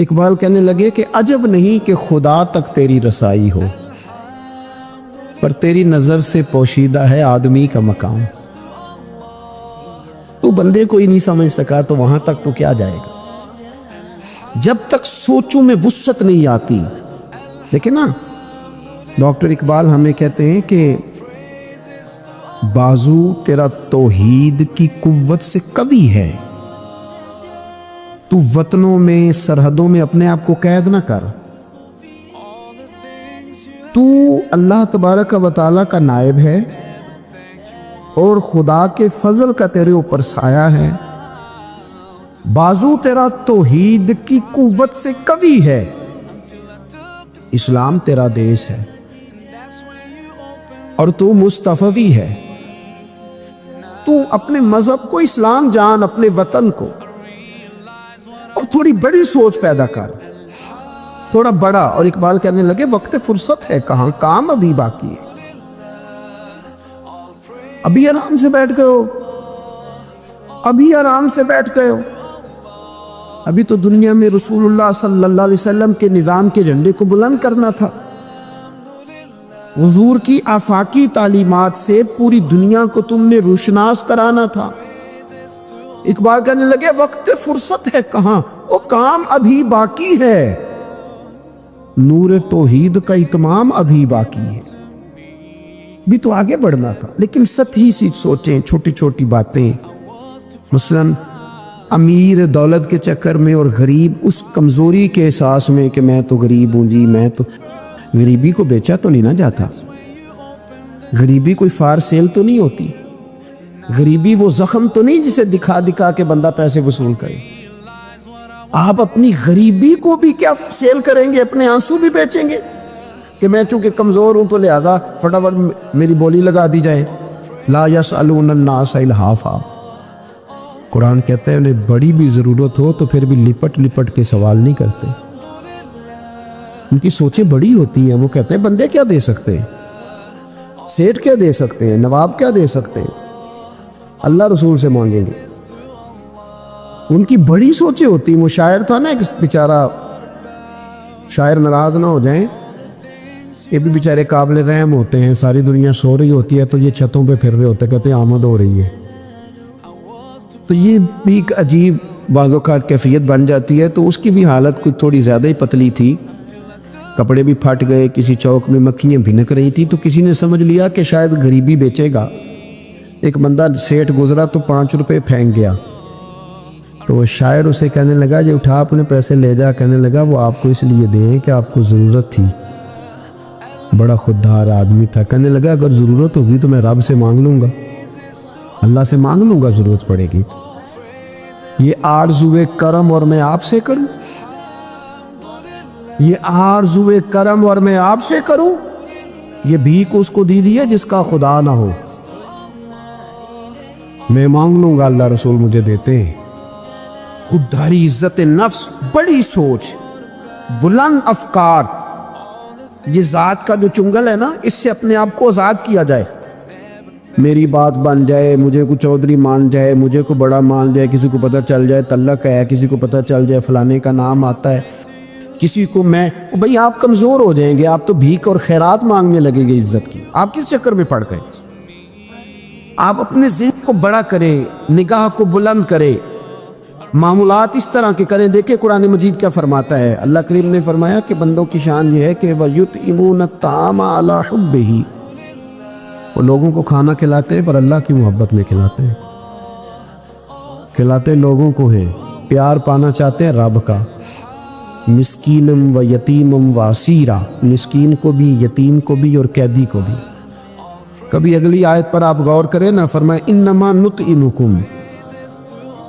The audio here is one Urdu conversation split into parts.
اقبال کہنے لگے کہ عجب نہیں کہ خدا تک تیری رسائی ہو، پر تیری نظر سے پوشیدہ ہے آدمی کا مقام۔ تو بندے کو ہی نہیں سمجھ سکا تو وہاں تک تو کیا جائے گا؟ جب تک سوچوں میں وسعت نہیں آتی۔ لیکن نا ڈاکٹر اقبال ہمیں کہتے ہیں کہ بازو تیرا توحید کی قوت سے قوی ہے، تو وطنوں میں سرحدوں میں اپنے آپ کو قید نہ کر، تو اللہ تبارک و تعالیٰ کا نائب ہے اور خدا کے فضل کا تیرے اوپر سایہ ہے۔ بازو تیرا توحید کی قوت سے قوی ہے، اسلام تیرا دیش ہے اور تو مصطفی ہے۔ تو اپنے مذہب کو اسلام جان، اپنے وطن کو، اور تھوڑی بڑی سوچ پیدا کر، تھوڑا بڑا۔ اور اقبال کہنے لگے وقت فرصت ہے کہاں، کام ابھی باقی ہے۔ ابھی آرام سے بیٹھ گئے ہو، ابھی آرام سے بیٹھ گئے ہو۔ ابھی تو دنیا میں رسول اللہ صلی اللہ علیہ وسلم کے نظام کے جھنڈے کو بلند کرنا تھا، حضور کی آفاقی تعلیمات سے پوری دنیا کو تم نے روشناس کرانا تھا۔ اقبال کہنے لگے وقت فرصت ہے کہاں، وہ کام ابھی باقی ہے، نور توحید کا اتمام ابھی باقی ہے۔ بھی تو آگے بڑھنا تھا، لیکن سطحی سی سوچیں، چھوٹی چھوٹی باتیں، مثلا امیر دولت کے چکر میں اور غریب اس کمزوری کے احساس میں کہ میں تو غریب ہوں جی، میں تو غریبی کو بیچا تو نہیں نہ جاتا، غریبی کوئی فار سیل تو نہیں ہوتی، غریبی وہ زخم تو نہیں جسے دکھا دکھا کے بندہ پیسے وصول کرے۔ آپ اپنی غریبی کو بھی کیا سیل کریں گے، اپنے آنسو بھی بیچیں گے کہ میں چونکہ کمزور ہوں تو لہذا فٹافٹ میری بولی لگا دی جائے۔ لا یسألون الناس الحافا، قرآن کہتا ہے انہیں بڑی بھی ضرورت ہو تو پھر بھی لپٹ لپٹ کے سوال نہیں کرتے، ان کی سوچیں بڑی ہوتی ہیں۔ وہ کہتے ہیں بندے کیا دے سکتے ہیں، سیٹ کیا دے سکتے ہیں، نواب کیا دے سکتے ہیں، اللہ رسول سے مانگیں گے۔ ان کی بڑی سوچیں ہوتی ہیں۔ وہ شاعر تھا نا ایک بیچارہ، شاعر ناراض نہ ہو جائیں، یہ بھی بیچارے قابل رحم ہوتے ہیں، ساری دنیا سو رہی ہوتی ہے تو یہ چھتوں پہ پھر رہے ہوتے ہیں، کہتے ہیں آمد ہو رہی ہے۔ تو یہ بھی ایک عجیب بعض اوقات کیفیت بن جاتی ہے۔ تو اس کی بھی حالت کوئی تھوڑی زیادہ ہی پتلی تھی، کپڑے بھی پھٹ گئے، کسی چوک میں مکھیاں بھنک رہی تھی، تو کسی نے سمجھ لیا کہ شاید غریبی بیچے گا۔ ایک بندہ سیٹ گزرا تو 5 روپے پھینک گیا، تو وہ شاعر اسے کہنے لگا جی اٹھا اپنے پیسے لے جا۔ کہنے لگا وہ آپ کو اس لیے دیں کہ آپ کو ضرورت تھی، بڑا خوددار آدمی تھا۔ کہنے لگا اگر ضرورت ہوگی تو میں رب سے مانگ لوں گا، اللہ سے مانگ لوں گا ضرورت پڑے گی تو۔ یہ آرزوئے کرم اور میں آپ سے کروں، یہ آرزوئے کرم اور میں آپ سے کروں، یہ بھیک اس کو دی ہے جس کا خدا نہ ہو۔ میں مانگ لوں گا، اللہ رسول مجھے دیتے ہیں۔ خودداری، عزت نفس، بڑی سوچ، بلند افکار، یہ ذات کا جو چنگل ہے نا، اس سے اپنے آپ کو آزاد کیا جائے۔ میری بات بن جائے، مجھے کو چودھری مان جائے، مجھے کو بڑا مان جائے، کسی کو پتہ چل جائے تعلق ہے، کسی کو پتہ چل جائے فلانے کا نام آتا ہے، کسی کو میں بھئی آپ کمزور ہو جائیں گے، آپ تو بھیک اور خیرات مانگنے لگے گے عزت کی۔ آپ کس چکر میں پڑ گئے؟ آپ اپنے ذہن کو بڑا کریں، نگاہ کو بلند کریں، معمولات اس طرح کے کریں۔ دیکھیں قرآن مجید کیا فرماتا ہے، اللہ کریم نے فرمایا کہ بندوں کی شان یہ ہے کہ وَيُطْعِمُونَ الطَّعَامَ عَلَىٰ حُبِّهِ، وہ لوگوں کو کھانا کھلاتے ہیں پر اللہ کی محبت میں کھلاتے ہیں، کھلاتے لوگوں کو ہیں، پیار پانا چاہتے ہیں رب کا۔ مسکینم و یتیمم و اسیرا، مسکین کو بھی، یتیم کو بھی اور قیدی کو بھی۔ کبھی اگلی آیت پر آپ غور کریں نا، فرمائے انما نطعمکم،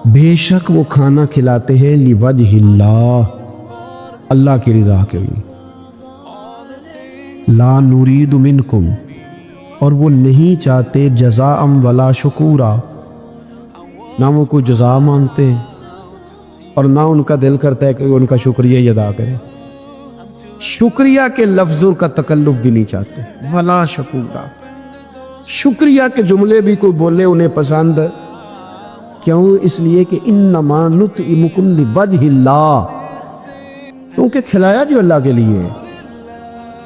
بے شک وہ کھانا کھلاتے ہیں لوجہ اللہ، اللہ کی رضا کے لیے، لا نرید منکم، اور وہ نہیں چاہتے جزاء ولا شکورا، نہ وہ کوئی جزا مانگتے ہیں اور نہ ان کا دل کرتا ہے کہ ان کا شکریہ ہی ادا کریں، شکریہ کے لفظوں کا تکلف بھی نہیں چاہتے، ولا شکورا۔ شکریہ کے جملے بھی کوئی بولے انہیں پسند، کیوں؟ اس لیے کہ انما نطعمکم لوجہ اللہ، کیونکہ کھلایا جو اللہ کے لیے ہے۔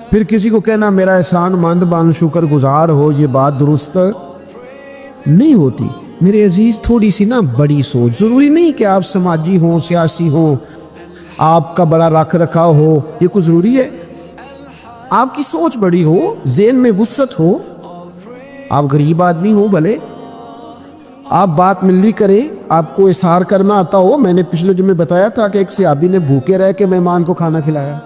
پھر کسی کو کہنا میرا احسان مند بن شکر گزار ہو، یہ بات درست نہیں ہوتی۔ میرے عزیز تھوڑی سی نا بڑی سوچ، ضروری نہیں کہ آپ سماجی ہوں، سیاسی ہوں، آپ کا بڑا رکھ رکھا ہو، یہ کچھ ضروری ہے؟ آپ کی سوچ بڑی ہو، ذہن میں وسعت ہو، آپ غریب آدمی ہو بھلے، آپ بات ملی کریں، آپ کو اظہار کرنا آتا ہو۔ میں نے پچھلے جمعے بتایا تھا کہ ایک صحابی نے بھوکے رہ کے مہمان کو کھانا کھلایا۔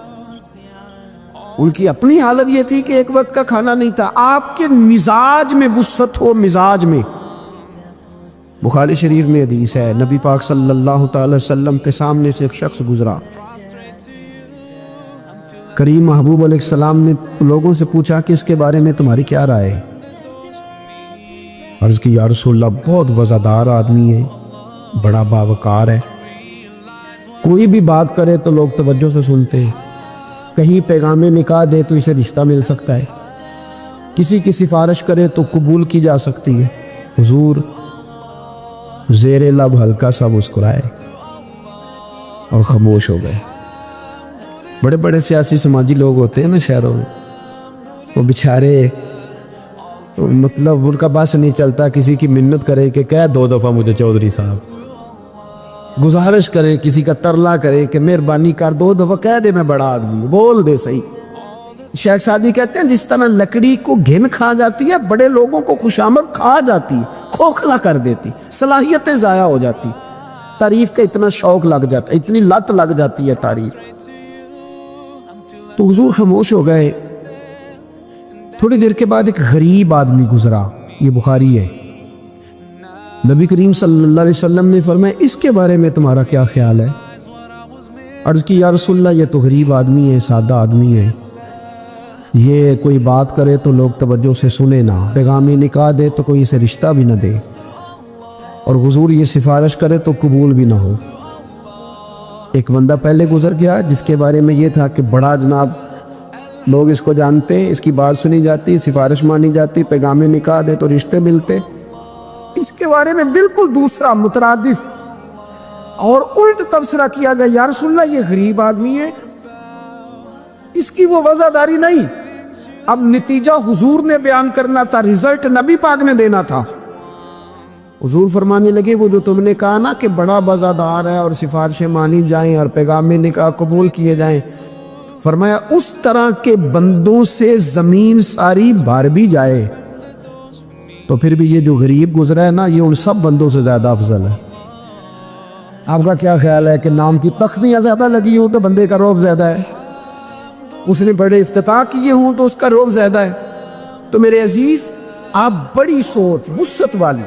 ان کی اپنی حالت یہ تھی کہ ایک وقت کا کھانا نہیں تھا۔ آپ کے مزاج میں وسعت ہو، مزاج میں۔ بخاری شریف میں حدیث ہے، نبی پاک صلی اللہ تعالی وسلم کے سامنے سے ایک شخص گزرا، کریم محبوب علیہ السلام نے لوگوں سے پوچھا کہ اس کے بارے میں تمہاری کیا رائے ہے؟ عرض کی یا رسول اللہ بہت وزادار آدمی ہے، بڑا باوقار ہے، کوئی بھی بات کرے تو لوگ توجہ سے سنتے ہیں، کہیں پیغام نکاح دے تو اسے رشتہ مل سکتا ہے، کسی کی سفارش کرے تو قبول کی جا سکتی ہے۔ حضور زیر لب ہلکا سا مسکرائے اور خاموش ہو گئے۔ بڑے بڑے سیاسی سماجی لوگ ہوتے ہیں نا شہروں میں، وہ بیچارے مطلب ان کا بس نہیں چلتا کسی کی منت کرے کہ کہہ دو دفعہ مجھے چودھری صاحب، گزارش کرے کسی کا ترلا کرے کہ مہربانی کر دو دفعہ کہہ دے میں بڑا آدمی ہوں، بول دے صحیح۔ شیخ سعدی کہتے ہیں جس طرح لکڑی کو گھن کھا جاتی ہے، بڑے لوگوں کو خوشامد کھا جاتی ہے، کھوکھلا کر دیتی، صلاحیتیں ضائع ہو جاتی، تعریف کا اتنا شوق لگ جاتا ہے، اتنی لت لگ جاتی ہے تعریف۔ تو حضور خاموش ہو گئے۔ تھوڑی دیر کے بعد ایک غریب آدمی گزرا، یہ بخاری ہے۔ نبی کریم صلی اللہ علیہ وسلم نے فرمایا اس کے بارے میں تمہارا کیا خیال ہے؟ عرض کی یا رسول اللہ یہ تو غریب آدمی ہے، سادہ آدمی ہے، یہ کوئی بات کرے تو لوگ توجہ سے سنے نہ، پیغام نکاح دے تو کوئی اسے رشتہ بھی نہ دے، اور حضور یہ سفارش کرے تو قبول بھی نہ ہو۔ ایک بندہ پہلے گزر گیا جس کے بارے میں یہ تھا کہ بڑا جناب، لوگ اس کو جانتے، اس کی بات سنی جاتی، سفارش مانی جاتی، پیغام نکاح دے تو رشتے ملتے۔ اس کے بارے میں بالکل دوسرا مترادف اور الٹ تبصرہ کیا گیا، یا رسول اللہ یہ غریب آدمی ہے، اس کی وہ وزاداری نہیں۔ اب نتیجہ حضور نے بیان کرنا تھا، رزلٹ نبی پاک نے دینا تھا۔ حضور فرمانے لگے وہ جو تم نے کہا نا کہ بڑا وزادار ہے اور سفارشیں مانی جائیں اور پیغام نکاح قبول کیے جائیں، فرمایا اس طرح کے بندوں سے زمین ساری بھر بھی جائے تو پھر بھی یہ جو غریب گزرا ہے نا، یہ ان سب بندوں سے زیادہ افضل ہے۔ آپ کا کیا خیال ہے کہ نام کی تختیاں زیادہ لگی ہوں تو بندے کا رعب زیادہ ہے، اس نے بڑے افتتاح کیے ہوں تو اس کا رعب زیادہ ہے؟ تو میرے عزیز آپ بڑی سوچ، وسعت والی،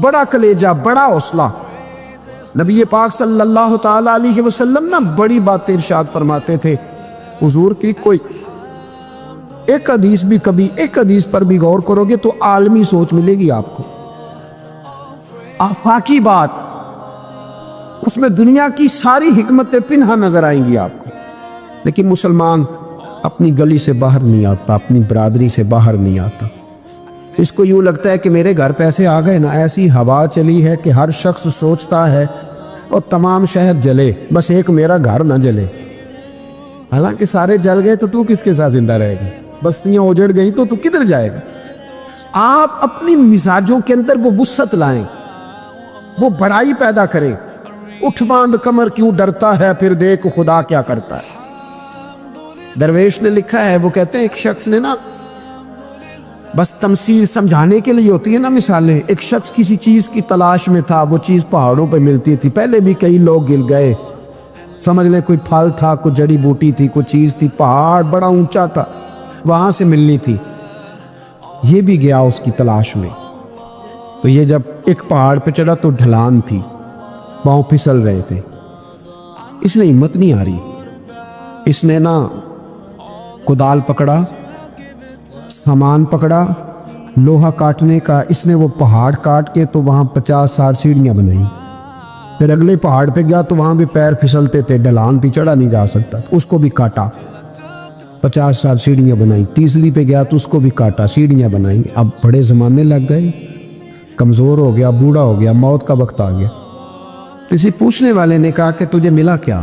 بڑا کلیجہ، بڑا حوصلہ، نبی پاک صلی اللہ تعالی علیہ وسلم نا بڑی باتیں ارشاد فرماتے تھے۔ حضور کی کوئی ایک حدیث بھی، کبھی ایک حدیث پر بھی غور کرو گے تو عالمی سوچ ملے گی آپ کو، آفاقی بات، اس میں دنیا کی ساری حکمتیں پنہا نظر آئیں گی آپ کو۔ لیکن مسلمان اپنی گلی سے باہر نہیں آتا، اپنی برادری سے باہر نہیں آتا، اس کو یوں لگتا ہے کہ میرے گھر پیسے آ گئے نا، ایسی ہوا چلی ہے کہ ہر شخص سوچتا ہے اور تمام شہر جلے، بس ایک میرا گھر نہ جلے۔ حالانکہ سارے جل گئے تو کس کے ساتھ زندہ رہے گی؟ بستیاں اجڑ گئی تو کدھر جائے گا؟ آپ اپنی مزاجوں کے اندر وہ وسعت لائیں، وہ بڑائی پیدا کریں۔ اٹھ باندھ کمر کیوں ڈرتا ہے، پھر دیکھ خدا کیا کرتا ہے۔ درویش نے لکھا ہے، وہ کہتے ہیں ایک شخص نے نا، بس تمثیل سمجھانے کے لیے ہوتی ہے نا مثالیں، ایک شخص کسی چیز کی تلاش میں تھا، وہ چیز پہاڑوں پہ ملتی تھی، پہلے بھی کئی لوگ گر گئے، سمجھ لیں کوئی پھل تھا، کوئی جڑی بوٹی تھی، کوئی چیز تھی، پہاڑ بڑا اونچا تھا، وہاں سے ملنی تھی، یہ بھی گیا اس کی تلاش میں۔ تو یہ جب ایک پہاڑ پہ چڑھا تو ڈھلان تھی، پاؤں پھسل رہے تھے، اس نے ہمت نہیں آ رہی، اس نے نا کدال پکڑا، سامان پکڑا لوہا کاٹنے کا، اس نے وہ پہاڑ کاٹ کے تو وہاں 50-60 سیڑھیاں بنائیں۔ پھر اگلے پہاڑ پہ گیا تو وہاں بھی پیر پھسلتے تھے، ڈھلان تھی، چڑھا نہیں جا سکتا، اس کو بھی کاٹا، 50-60 سیڑھیاں بنائیں۔ تیسری پہ گیا تو اس کو بھی کاٹا، سیڑھیاں بنائیں۔ اب بڑے زمانے لگ گئے، کمزور ہو گیا، بوڑھا ہو گیا، موت کا وقت آ گیا۔ کسی پوچھنے والے نے کہا کہ تجھے ملا کیا؟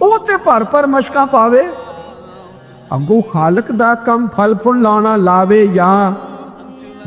ਉਹ ਤੇ ਭਰ ਮਸ਼ਕਾਂ ਪਾਵੇ, ਅੱਗੋਂ ਖਾਲਕ ਦਾ ਕੰਮ ਫਲ ਫੁੱਲ ਲਾਉਣਾ, ਲਾਵੇ ਜਾਂ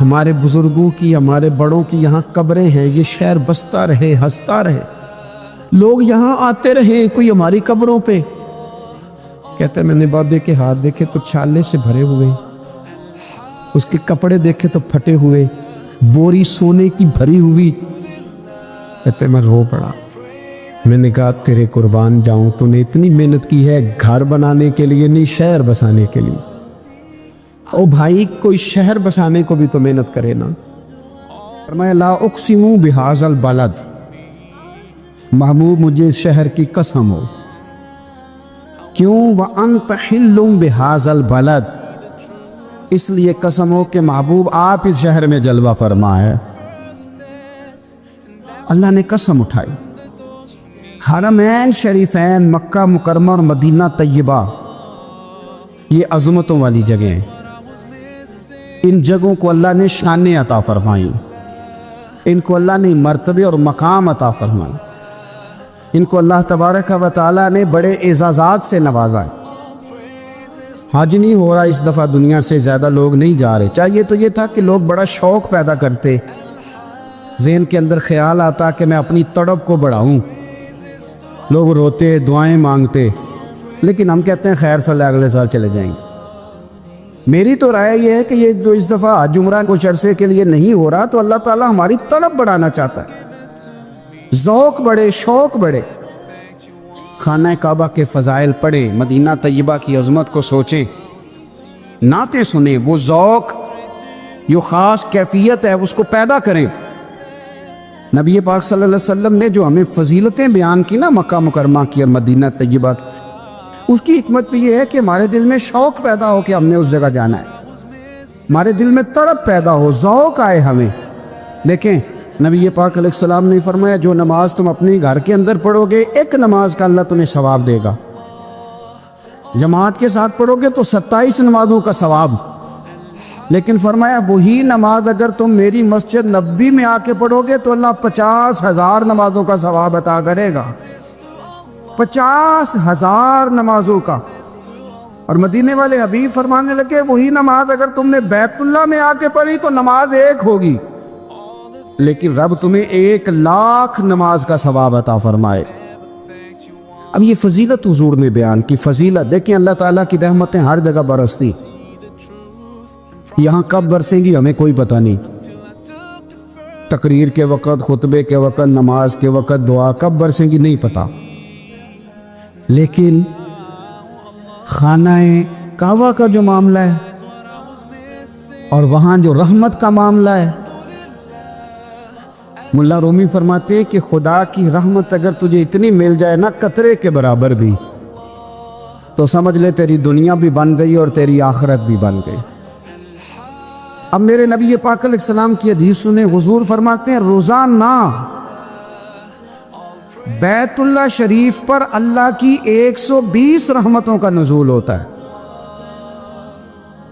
ہمارے بزرگوں کی، ہمارے بڑوں کی یہاں قبریں ہیں، یہ شہر بستا رہے، ہنستا رہے، لوگ یہاں آتے رہے، کوئی ہماری قبروں پہ۔ کہتے ہیں میں نے بابے کے ہاتھ دیکھے تو چھالے سے بھرے ہوئے، اس کے کپڑے دیکھے تو پھٹے ہوئے، بوری سونے کی بھری ہوئی۔ کہتے ہیں میں رو پڑا، میں نے کہا تیرے قربان جاؤں، تو نے اتنی محنت کی ہے گھر بنانے کے لیے نہیں، شہر بسانے کے لیے۔ او بھائی کوئی شہر بسانے کو بھی تو محنت کرے نا۔ فرمایا لا اقسم بہذا البلد، محبوب مجھے اس شہر کی قسم ہو، کیوں؟ وانت حل بہذا البلد، اس لیے قسم ہو کہ محبوب آپ اس شہر میں جلوہ فرما ہے۔ اللہ نے قسم اٹھائی۔ حرمین شریفین مکہ مکرمہ اور مدینہ طیبہ یہ عظمتوں والی جگہیں ہیں، ان جگہوں کو اللہ نے شانیں عطا فرمائی، ان کو اللہ نے مرتبے اور مقام عطا فرمائی، ان کو اللہ تبارک و تعالیٰ نے بڑے اعزازات سے نوازا ہے۔ حج نہیں ہو رہا اس دفعہ، دنیا سے زیادہ لوگ نہیں جا رہے، چاہیے تو یہ تھا کہ لوگ بڑا شوق پیدا کرتے، ذہن کے اندر خیال آتا کہ میں اپنی تڑپ کو بڑھاؤں، لوگ روتے دعائیں مانگتے، لیکن ہم کہتے ہیں خیر صلی اگلے سال چلے جائیں گے۔ میری تو رائے یہ ہے کہ یہ جو اس دفعہ حج عمرہ کچھ عرصے کے لیے نہیں ہو رہا، تو اللہ تعالیٰ ہماری طلب بڑھانا چاہتا ہے، ذوق بڑھے، شوق بڑھے، خانہ کعبہ کے فضائل پڑھیں، مدینہ طیبہ کی عظمت کو سوچیں، نعتیں سنیں، وہ ذوق جو خاص کیفیت ہے اس کو پیدا کریں۔ نبی پاک صلی اللہ علیہ وسلم نے جو ہمیں فضیلتیں بیان کی نا مکہ مکرمہ کی اور مدینہ طیبہ کی، اس کی حکمت بھی یہ ہے کہ ہمارے دل میں شوق پیدا ہو کہ ہم نے اس جگہ جانا ہے، ہمارے دل میں طرب پیدا ہو، ذوق آئے ہمیں۔ دیکھیں نبی پاک علیہ السلام نے فرمایا جو نماز تم اپنے گھر کے اندر پڑھو گے، ایک نماز کا اللہ تمہیں ثواب دے گا، جماعت کے ساتھ پڑھو گے تو 27 نمازوں کا ثواب، لیکن فرمایا وہی نماز اگر تم میری مسجد نبوی میں آ کے پڑھو گے تو اللہ 50,000 نمازوں کا ثواب عطا کرے گا، 50,000 نمازوں کا۔ اور مدینے والے حبیب فرمانے لگے وہی نماز اگر تم نے بیت اللہ میں آ کے پڑھی تو نماز ایک ہوگی، لیکن رب تمہیں 1,00,000 نماز کا ثواب عطا فرمائے۔ اب یہ فضیلت حضور نے بیان کی، فضیلت دیکھیں، اللہ تعالیٰ کی رحمتیں ہر جگہ برستی، یہاں کب برسیں گی ہمیں کوئی پتہ نہیں، تقریر کے وقت، خطبے کے وقت، نماز کے وقت، دعا کب برسیں گی نہیں پتہ، لیکن خانہ کعبہ کا جو معاملہ ہے اور وہاں جو رحمت کا معاملہ ہے، ملا رومی فرماتے ہیں کہ خدا کی رحمت اگر تجھے اتنی مل جائے نا قطرے کے برابر بھی، تو سمجھ لے تیری دنیا بھی بن گئی اور تیری آخرت بھی بن گئی۔ اب میرے نبی پاک علیہ السلام کی حدیث سنیں، حضور فرماتے ہیں روزانہ بیت اللہ شریف پر اللہ کی 120 رحمتوں کا نزول ہوتا ہے۔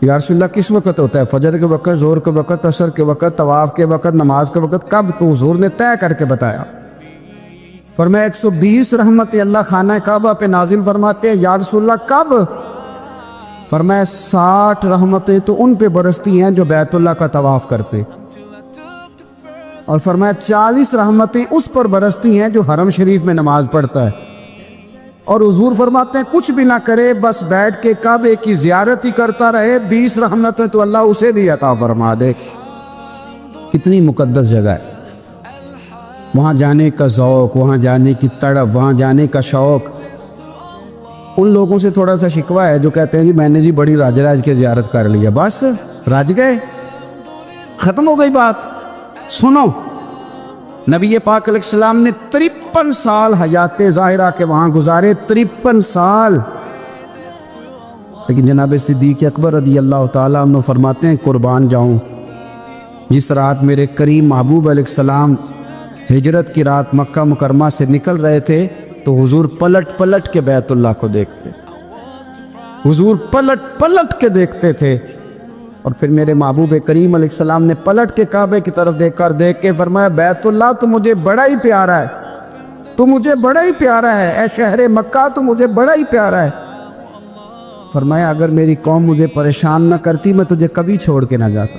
یا رسول اللہ کس وقت ہوتا ہے؟ فجر کے وقت، ظہر کے وقت، عصر کے وقت، طواف کے وقت، نماز کے وقت، کب؟ تو حضور نے طے کر کے بتایا، فرمایا 120 رحمتیں اللہ خانہ کعبہ پہ نازل فرماتے ہیں۔ یا رسول اللہ کب؟ فرمایا 60 رحمتیں تو ان پہ برستی ہیں جو بیت اللہ کا طواف کرتے، اور فرمایا 40 رحمتیں اس پر برستی ہیں جو حرم شریف میں نماز پڑھتا ہے، اور حضور فرماتے ہیں کچھ بھی نہ کرے بس بیٹھ کے کعبے کی زیارت ہی کرتا رہے، 20 رحمتیں تو اللہ اسے بھی عطا فرما دے۔ کتنی مقدس جگہ ہے، وہاں جانے کا ذوق، وہاں جانے کی تڑپ، وہاں جانے کا شوق۔ ان لوگوں سے تھوڑا سا شکوہ ہے جو کہتے ہیں جی میں نے جی بڑی راج راج کے زیارت کر لیا، بس راج گئے، ختم ہو گئی بات۔ سنو، نبی پاک علیہ السلام نے 53 سال حیات ظاہرہ کے وہاں گزارے، 53 سال، لیکن جناب صدیق اکبر رضی اللہ تعالیٰ عنہ فرماتے ہیں قربان جاؤں، جس رات میرے کریم محبوب علیہ السلام ہجرت کی رات مکہ مکرمہ سے نکل رہے تھے تو حضور پلٹ پلٹ کے بیت اللہ کو دیکھتے، حضور پلٹ پلٹ کے دیکھتے تھے، اور پھر میرے محبوب کریم علیہ السلام نے پلٹ کے کعبے کی طرف دیکھ کے فرمایا بیت اللہ تو مجھے بڑا ہی پیارا ہے، تو مجھے بڑا ہی پیارا ہے، اے شہر مکہ تو مجھے بڑا ہی پیارا ہے۔ فرمایا اگر میری قوم مجھے پریشان نہ کرتی میں تجھے کبھی چھوڑ کے نہ جاتا۔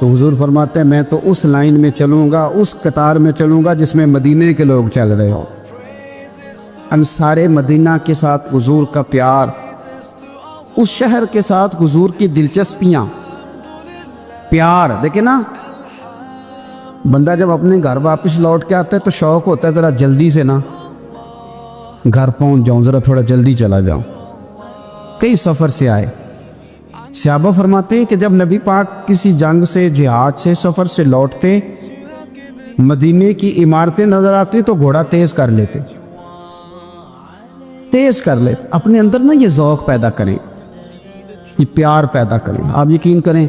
تو حضور فرماتے ہیں میں تو اس لائن میں چلوں گا، اس قطار میں چلوں گا جس میں مدینے کے لوگ چل رہے ہو۔ انصار مدینہ کے ساتھ حضور کا پیار، اس شہر کے ساتھ حضور کی دلچسپیاں، پیار دیکھیں نا، بندہ جب اپنے گھر واپس لوٹ کے آتا ہے تو شوق ہوتا ہے ذرا جلدی سے نا گھر پہنچ جاؤں، ذرا تھوڑا جلدی چلا جاؤں۔ کئی سفر سے آئے، صحابہ فرماتے ہیں کہ جب نبی پاک کسی جنگ سے، جہاد سے، سفر سے لوٹتے، مدینے کی عمارتیں نظر آتی تو گھوڑا تیز کر لیتے، اپنے اندر نا یہ ذوق پیدا کریں، یہ پیار پیدا کریں۔ آپ یقین کریں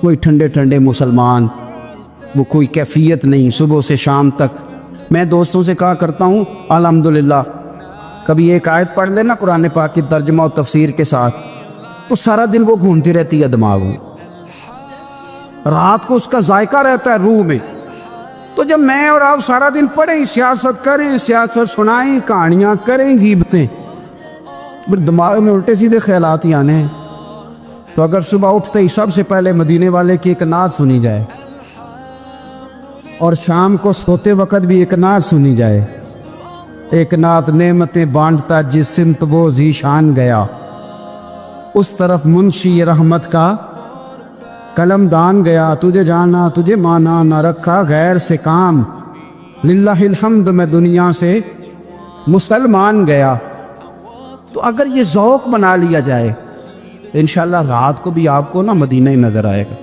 کوئی ٹھنڈے ٹھنڈے مسلمان، وہ کوئی کیفیت نہیں، صبح سے شام تک میں دوستوں سے کہا کرتا ہوں الحمدللہ کبھی ایک آیت پڑھ لینا قرآن پاک کی ترجمہ و تفسیر کے ساتھ تو سارا دن وہ گھومتی رہتی ہے دماغ میں، رات کو اس کا ذائقہ رہتا ہے روح میں۔ تو جب میں اور آپ سارا دن پڑھیں، سیاست کریں، سیاست سنائیں، کہانیاں کریں، غیبتیں، پھر دماغ میں الٹے سیدھے خیالات ہی آنے ہیں۔ تو اگر صبح اٹھتے ہی سب سے پہلے مدینے والے کی ایک نعت سنی جائے اور شام کو سوتے وقت بھی ایک نعت سنی جائے، ایک نعت نعمتیں بانٹتا جس سمت وہ ذیشان گیا، اس طرف منشی رحمت کا قلم دان گیا، تجھے جانا تجھے مانا نہ رکھا غیر سے کام، للہ الحمد میں دنیا سے مسلمان گیا۔ تو اگر یہ ذوق بنا لیا جائے تو انشاءاللہ رات کو بھی آپ کو نا مدینہ ہی نظر آئے گا۔